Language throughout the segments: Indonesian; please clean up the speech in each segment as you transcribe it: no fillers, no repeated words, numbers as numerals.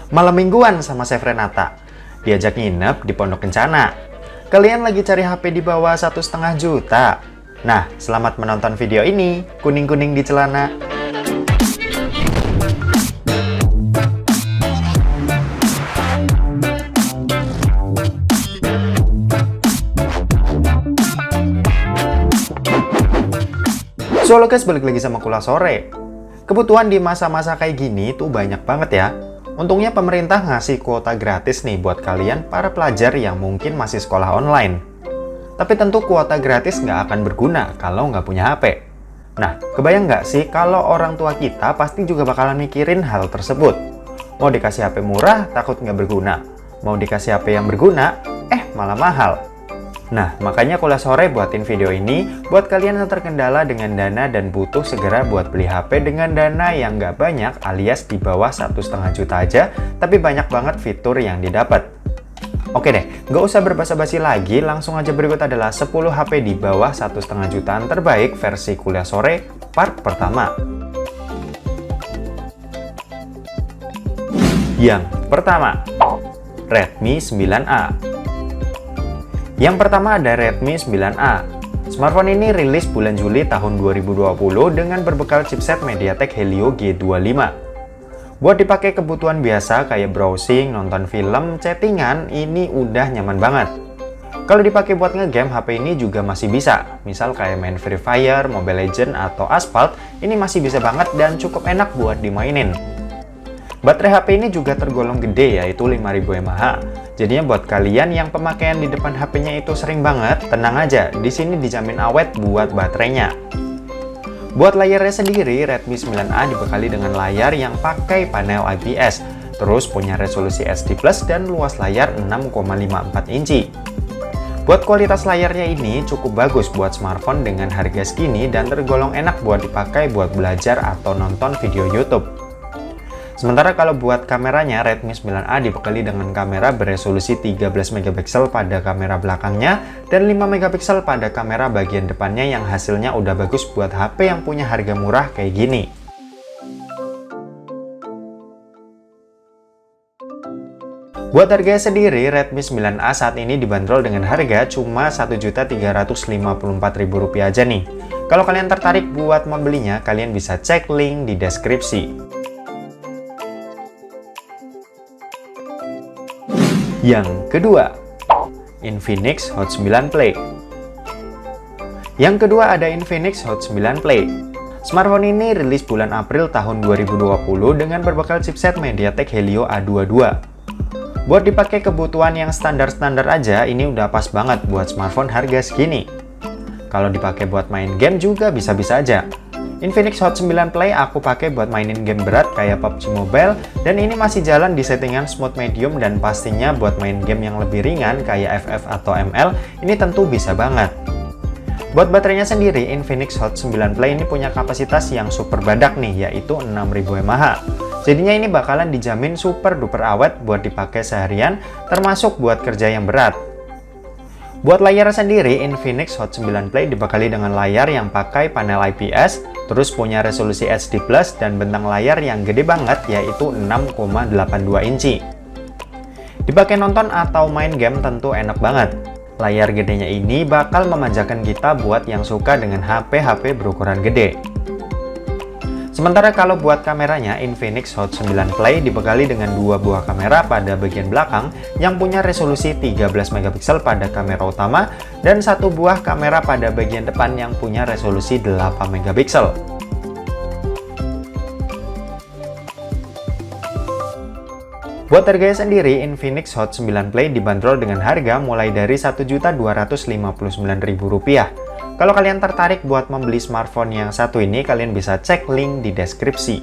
Malam mingguan sama Chef Renata. Diajak nginep di Pondok Kencana. Kalian lagi cari HP di bawah 1,5 juta. Nah, selamat menonton video ini. Kuning-kuning di celana. So, halo guys, balik lagi sama Kula Sore. Kebutuhan di masa-masa kayak gini tuh banyak banget ya. Untungnya pemerintah ngasih kuota gratis nih buat kalian para pelajar yang mungkin masih sekolah online. Tapi tentu kuota gratis nggak akan berguna kalau nggak punya HP. Nah, kebayang nggak sih kalau orang tua kita pasti juga bakalan mikirin hal tersebut. Mau dikasih HP murah, takut nggak berguna. Mau dikasih HP yang berguna, malah mahal. Nah, makanya Kula Sore buatin video ini buat kalian yang terkendala dengan dana dan butuh segera buat beli HP dengan dana yang nggak banyak alias di bawah 1,5 juta aja, tapi banyak banget fitur yang didapat. Oke deh, nggak usah berbasa-basi lagi, langsung aja berikut adalah 10 HP di bawah 1,5 jutaan terbaik versi Kula Sore part pertama. Yang pertama, Redmi 9A. Yang pertama ada Redmi 9A. Smartphone ini rilis bulan Juli tahun 2020 dengan berbekal chipset MediaTek Helio G25. Buat dipakai kebutuhan biasa kayak browsing, nonton film, chattingan, ini udah nyaman banget. Kalau dipakai buat ngegame, HP ini juga masih bisa. Misal kayak main Free Fire, Mobile Legends, atau Asphalt, ini masih bisa banget dan cukup enak buat dimainin. Baterai HP ini juga tergolong gede, yaitu 5000 mAh. Jadinya buat kalian yang pemakaian di depan HP-nya itu sering banget, tenang aja, di sini dijamin awet buat baterainya. Buat layarnya sendiri, Redmi 9A dibekali dengan layar yang pakai panel IPS, terus punya resolusi HD+ dan luas layar 6,54 inci. Buat kualitas layarnya ini cukup bagus buat smartphone dengan harga segini dan tergolong enak buat dipakai buat belajar atau nonton video YouTube. Sementara kalau buat kameranya, Redmi 9A dibekali dengan kamera beresolusi 13 MP pada kamera belakangnya dan 5 MP pada kamera bagian depannya yang hasilnya udah bagus buat HP yang punya harga murah kayak gini. Buat harganya sendiri, Redmi 9A saat ini dibanderol dengan harga cuma Rp1.354.000 aja nih. Kalau kalian tertarik buat membelinya, kalian bisa cek link di deskripsi. Yang kedua, Infinix Hot 9 Play. Yang kedua ada Infinix Hot 9 Play. Smartphone ini rilis bulan April tahun 2020 dengan berbekal chipset MediaTek Helio A22. Buat dipakai kebutuhan yang standar-standar aja, ini udah pas banget buat smartphone harga segini. Kalau dipakai buat main game juga bisa-bisa aja. Infinix Hot 9 Play aku pakai buat mainin game berat kayak PUBG Mobile, dan ini masih jalan di settingan smooth medium, dan pastinya buat main game yang lebih ringan kayak FF atau ML, ini tentu bisa banget. Buat baterainya sendiri, Infinix Hot 9 Play ini punya kapasitas yang super badak nih, yaitu 6000 mAh. Jadinya ini bakalan dijamin super duper awet buat dipakai seharian, termasuk buat kerja yang berat. Buat layar sendiri, Infinix Hot 9 Play dibekali dengan layar yang pakai panel IPS, terus punya resolusi HD+, dan bentang layar yang gede banget yaitu 6,82 inci. Dipakai nonton atau main game tentu enak banget. Layar gedenya ini bakal memanjakan kita buat yang suka dengan HP berukuran gede. Sementara kalau buat kameranya, Infinix Hot 9 Play dibekali dengan dua buah kamera pada bagian belakang yang punya resolusi 13 MP pada kamera utama dan satu buah kamera pada bagian depan yang punya resolusi 8 MP. Buat harganya sendiri, Infinix Hot 9 Play dibanderol dengan harga mulai dari Rp1.259.000. Kalau kalian tertarik buat membeli smartphone yang satu ini, kalian bisa cek link di deskripsi.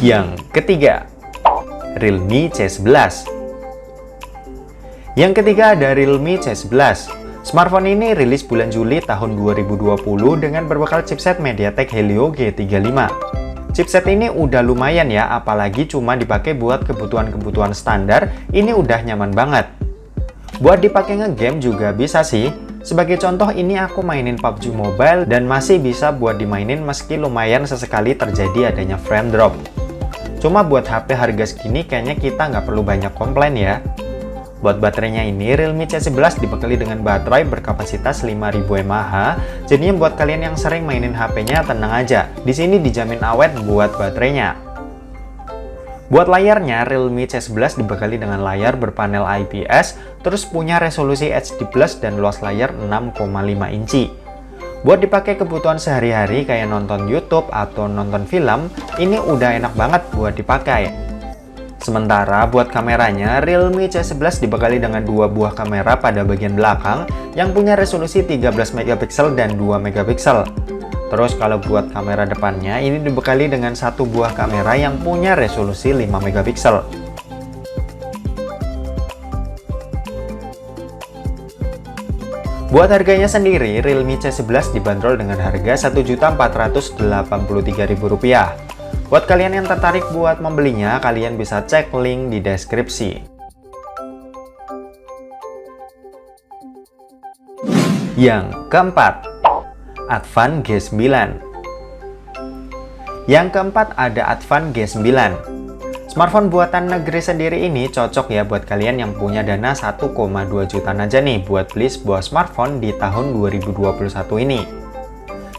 Yang ketiga, Realme C11. Yang ketiga ada Realme C11. Smartphone ini rilis bulan Juli tahun 2020 dengan berbekal chipset MediaTek Helio G35. Chipset ini udah lumayan ya, apalagi cuma dipakai buat kebutuhan-kebutuhan standar, ini udah nyaman banget. Buat dipakai ngegame juga bisa sih. Sebagai contoh, ini aku mainin PUBG Mobile dan masih bisa buat dimainin meski lumayan sesekali terjadi adanya frame drop. Cuma buat HP harga segini kayaknya kita nggak perlu banyak komplain ya. Buat baterainya ini, Realme C11 dibekali dengan baterai berkapasitas 5000 mAh. Jadinya buat kalian yang sering mainin HP-nya tenang aja. Di sini dijamin awet buat baterainya. Buat layarnya, Realme C11 dibekali dengan layar berpanel IPS, terus punya resolusi HD+ dan luas layar 6,5 inci. Buat dipakai kebutuhan sehari-hari kayak nonton YouTube atau nonton film, ini udah enak banget buat dipakai. Sementara buat kameranya, Realme C11 dibekali dengan dua buah kamera pada bagian belakang yang punya resolusi 13 megapiksel dan 2 megapiksel. Terus kalau buat kamera depannya, ini dibekali dengan satu buah kamera yang punya resolusi 5 megapiksel. Buat harganya sendiri, Realme C11 dibanderol dengan harga Rp1.483.000. Buat kalian yang tertarik buat membelinya, kalian bisa cek link di deskripsi. Yang keempat, Advan G9. Yang keempat ada Advan G9. Smartphone buatan negeri sendiri ini cocok ya buat kalian yang punya dana 1,2 jutaan aja nih buat beli sebuah smartphone di tahun 2021 ini.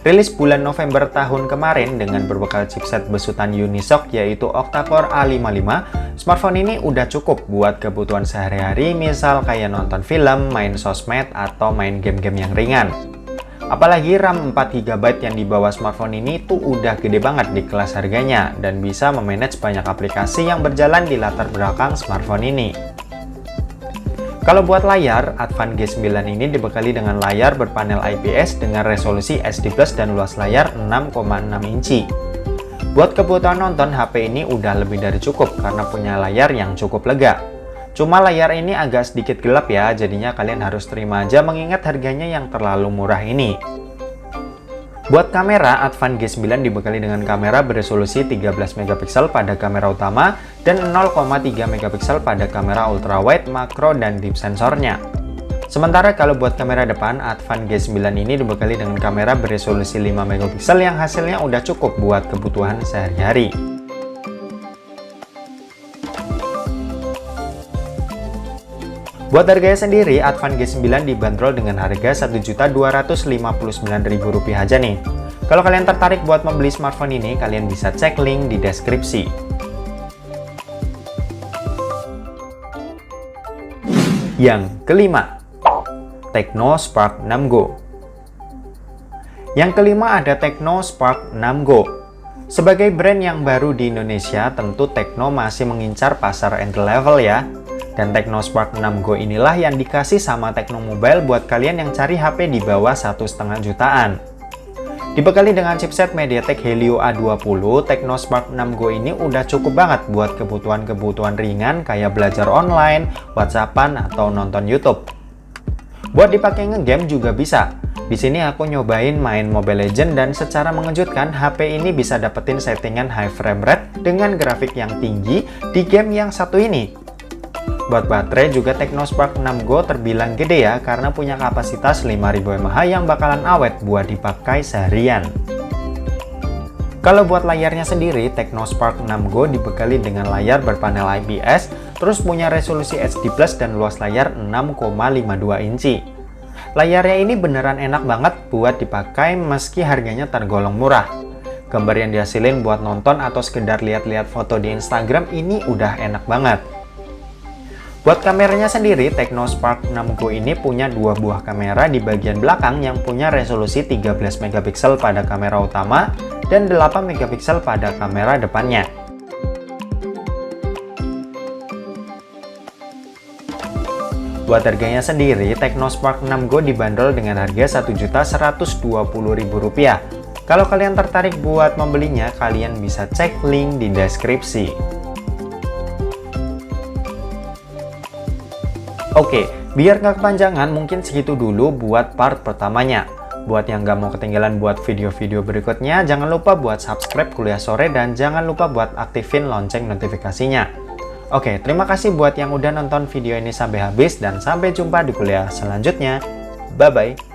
Rilis bulan November tahun kemarin dengan berbekal chipset besutan Unisoc yaitu octa-core A55, smartphone ini udah cukup buat kebutuhan sehari-hari, misal kayak nonton film, main sosmed, atau main game-game yang ringan. Apalagi RAM 4GB yang dibawa smartphone ini tuh udah gede banget di kelas harganya dan bisa memanage banyak aplikasi yang berjalan di latar belakang smartphone ini. Kalau buat layar, Advan G9 ini dibekali dengan layar berpanel IPS dengan resolusi HD+ dan luas layar 6,6 inci. Buat kebutuhan nonton, HP ini udah lebih dari cukup karena punya layar yang cukup lega. Cuma layar ini agak sedikit gelap ya, jadinya kalian harus terima aja mengingat harganya yang terlalu murah ini. Buat kamera, Advan G9 dibekali dengan kamera beresolusi 13 megapiksel pada kamera utama dan 0,3 megapiksel pada kamera ultrawide, makro, dan deep sensornya. Sementara kalau buat kamera depan, Advan G9 ini dibekali dengan kamera beresolusi 5 megapiksel yang hasilnya udah cukup buat kebutuhan sehari-hari. Buat harganya sendiri, Advan G9 dibanderol dengan harga Rp1.259.000 aja nih. Kalau kalian tertarik buat membeli smartphone ini, kalian bisa cek link di deskripsi. Yang kelima, Tecno Spark 6 Go. Yang kelima ada Tecno Spark 6 Go. Sebagai brand yang baru di Indonesia, tentu Tecno masih mengincar pasar entry level ya. Dan Tecno Spark 6 Go inilah yang dikasih sama Tecno Mobile buat kalian yang cari HP di bawah 1,5 jutaan. Dibekali dengan chipset MediaTek Helio A20, Tecno Spark 6 Go ini udah cukup banget buat kebutuhan-kebutuhan ringan kayak belajar online, WhatsAppan, atau nonton YouTube. Buat dipakai ngegame juga bisa. Di sini aku nyobain main Mobile Legends dan secara mengejutkan HP ini bisa dapetin settingan high frame rate dengan grafik yang tinggi di game yang satu ini. Buat baterai juga Tecno Spark 6 Go terbilang gede ya karena punya kapasitas 5000 mAh yang bakalan awet buat dipakai seharian. Kalau buat layarnya sendiri, Tecno Spark 6 Go dibekali dengan layar berpanel IPS, terus punya resolusi HD+ dan luas layar 6,52 inci. Layarnya ini beneran enak banget buat dipakai meski harganya tergolong murah. Gambar yang dihasilin buat nonton atau sekedar lihat-lihat foto di Instagram ini udah enak banget. Buat kameranya sendiri, Tecno Spark 6 Go ini punya dua buah kamera di bagian belakang yang punya resolusi 13 megapiksel pada kamera utama dan 8 megapiksel pada kamera depannya. Buat harganya sendiri, Tecno Spark 6 Go dibanderol dengan harga Rp1.120.000. Kalau kalian tertarik buat membelinya, kalian bisa cek link di deskripsi. Oke, biar nggak kepanjangan, mungkin segitu dulu buat part pertamanya. Buat yang nggak mau ketinggalan buat video-video berikutnya, jangan lupa buat subscribe Kuliah Sore dan jangan lupa buat aktifin lonceng notifikasinya. Oke, terima kasih buat yang udah nonton video ini sampai habis dan sampai jumpa di kuliah selanjutnya. Bye-bye!